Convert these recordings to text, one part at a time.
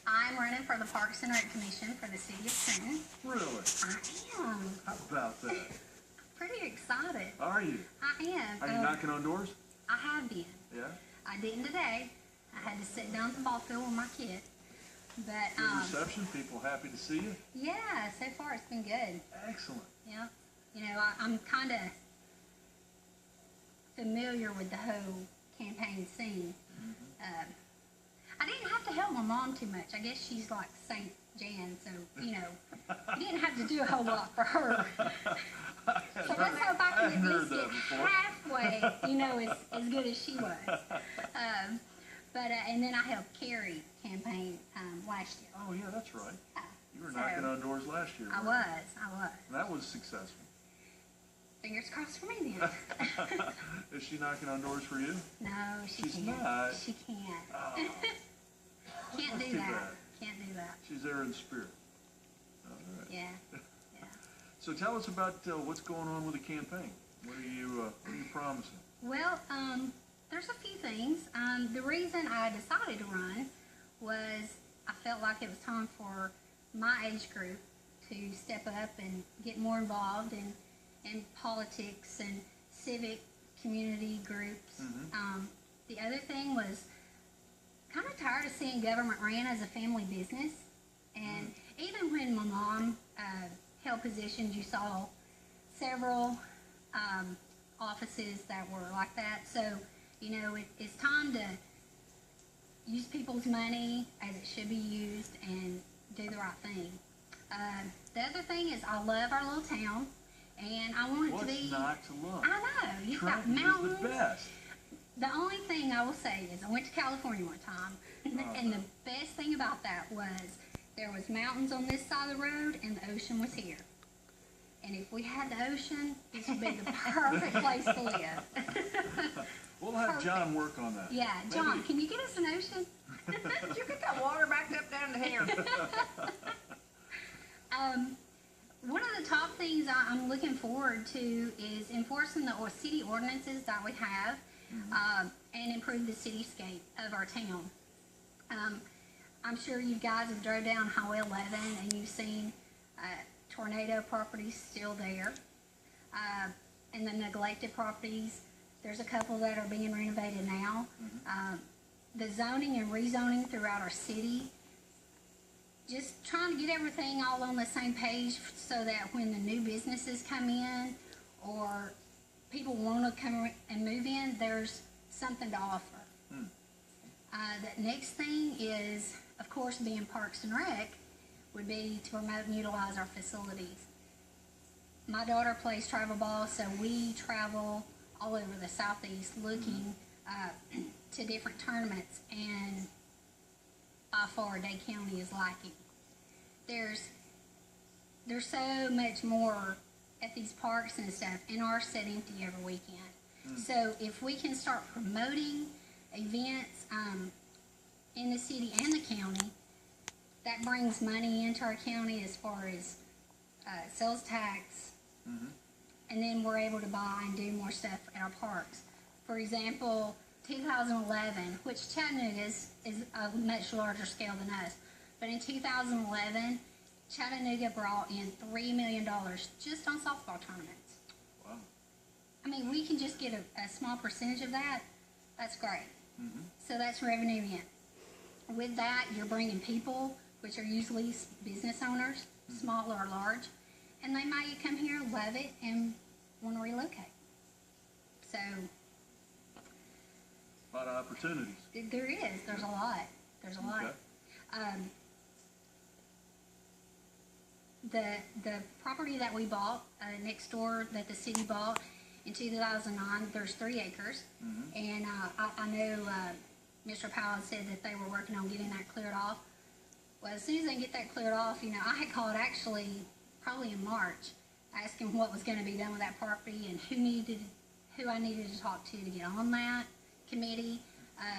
I'm running for the Parks and Rec Commission for the city of Trenton. Really? I am. How about that? Pretty excited. Are you? I am. Are you knocking on doors? I have been. Yeah? I didn't today. I had to sit down at the ball field with my kid. But Good reception? People happy to see you? yeah, so far it's been good. Excellent. Yeah. You know, I'm kind of familiar with the whole campaign scene. I didn't have to help my mom too much. I guess she's like Saint Jan, so, you know, you didn't have to do a whole lot for her. So let's hope I can at least get halfway, you know, as good as she was. And then I helped Carrie campaign last year. Oh, yeah, that's right. You were So, knocking on doors last year. I weren't was. you? That was successful. Fingers crossed for me then. Is she knocking on doors for you? No, she She's can't. not. She can't. Oh, Can't that's do too that. bad. Can't do that. She's there in spirit. All right. Yeah. So tell us about what's going on with the campaign. What are you promising? Well, there's a few things. The reason I decided to run was I felt like it was time for my age group to step up and get more involved in politics and civic community groups. The other thing was kind of tired of seeing government ran as a family business. And even when my mom held positions, you saw several offices that were like that. So, you know, it's time to use people's money as it should be used and do the right thing. The other thing is I love our little town, and I want it to be... What's not to love? I know. You've got Trenton mountains. is the best. The only thing I will say is I went to California one time, and the best thing about that was there was mountains on this side of the road, and the ocean was here. And if we had the ocean, this would be the perfect place to live. We'll have John work on that. Yeah, John, can you get us an ocean? You get that water backed up down to here. One of the top things I'm looking forward to is enforcing the city ordinances that we have and improve the cityscape of our town. I'm sure you guys have drove down Highway 11 and you've seen tornado properties still there. And the neglected properties, there's a couple that are being renovated now. The zoning and rezoning throughout our city, just trying to get everything all on the same page so that when the new businesses come in or people want to come and move in, there's something to offer. The next thing is, of course, being Parks and Rec, would be to promote and utilize our facilities. My daughter plays travel ball, so we travel all over the Southeast looking to different tournaments, and by far Dade County is lacking. There's so much more at these parks and stuff, and ours set empty every weekend. So if we can start promoting events in the city and the county, that brings money into our county as far as sales tax, and then we're able to buy and do more stuff at our parks. For example, 2011, which Chattanooga is a much larger scale than us, but in 2011, Chattanooga brought in $3 million just on softball tournaments. Wow. I mean, we can just get a small percentage of that. That's great. So that's revenue in. With that, you're bringing people, which are usually business owners, small or large, and they might come here, love it, and want to relocate. So A lot of opportunities. there is. There's a lot. There's a lot. Okay. The property that we bought next door, that the city bought in 2009, there's 3 acres, and I know Mr. Powell said that they were working on getting that cleared off. Well, as soon as they get that cleared off, you know, I had called actually probably in March, asking what was going to be done with that property and who I needed to talk to get on that committee,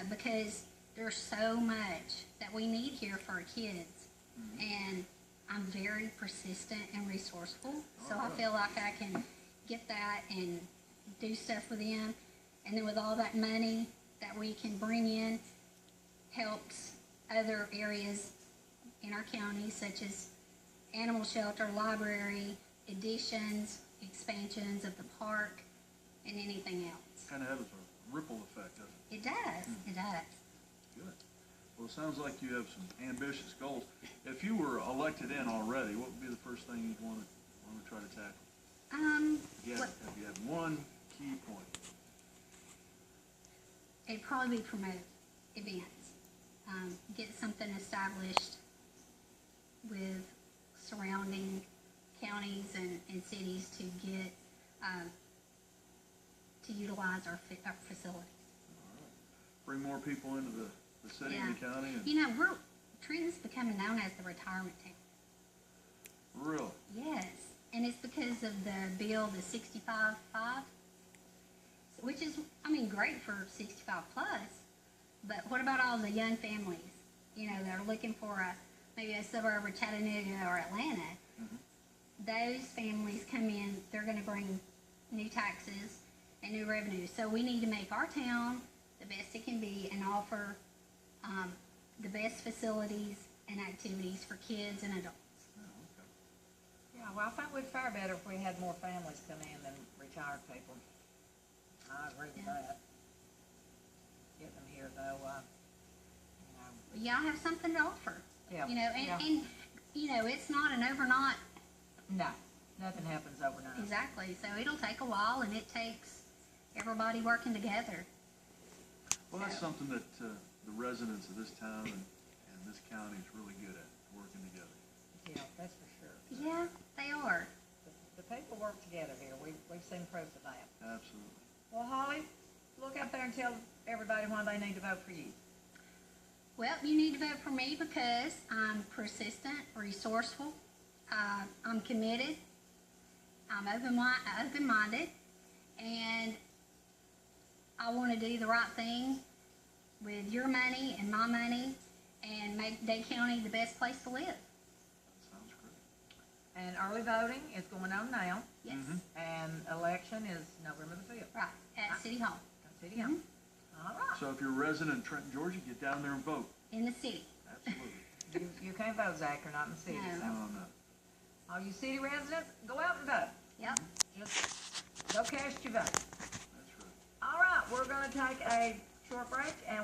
because there's so much that we need here for our kids, and I'm very persistent and resourceful, so I feel like I can get that and do stuff with them, and then with all that money that we can bring in, helps other areas in our county, such as animal shelter, library, additions, expansions of the park, and anything else. Kind of has a ripple effect, doesn't it? It does, it does. Good. Well, it sounds like you have some ambitious goals. If you were elected in already, what would be the first thing you'd want to try to tackle? If you had one key point. It'd probably be promote events. Get something established with surrounding counties and cities to get, to utilize our facilities. Bring more people into the city and the county. And You know, Trenton's becoming known as the retirement town. really, Yes, and it's because of the bill, the 65+, which is, I mean, great for 65+. But what about all the young families, you know, that are looking for maybe a suburb of Chattanooga or Atlanta? Those families come in, they're gonna bring new taxes and new revenue. So we need to make our town the best it can be and offer the best facilities and activities for kids and adults. Yeah, well, I think we'd fare better if we had more families come in than retired people. I agree with Yeah. that. Getting them here though, Y'all have something to offer. Yeah, You know, yeah. and you know, it's not an overnight. no, nothing happens overnight. Exactly. So it'll take a while, and it takes everybody working together. well, that's So- something that the residents of this town and this county is really good at, working together. Yeah, that's for sure. Yeah, they are. The people work together here. We've seen proof of that. Absolutely. Well, Holly, look out there and tell everybody why they need to vote for you. Well, you need to vote for me because I'm persistent, resourceful, I'm committed, I'm open-minded, and I want to do the right thing with your money and my money and make Day County the best place to live. Sounds great. And early voting is going on now, Yes, and election is November the 5th right, at City Hall, at City Hall. All right. So if you're a resident of Trenton, Georgia, get down there and vote. in the city. Absolutely. You can't vote, Zach, you're not in the city, No. so. No. All you city residents, go out and vote. Yep. Just go cast your vote. That's right. All right, we're gonna take a short break and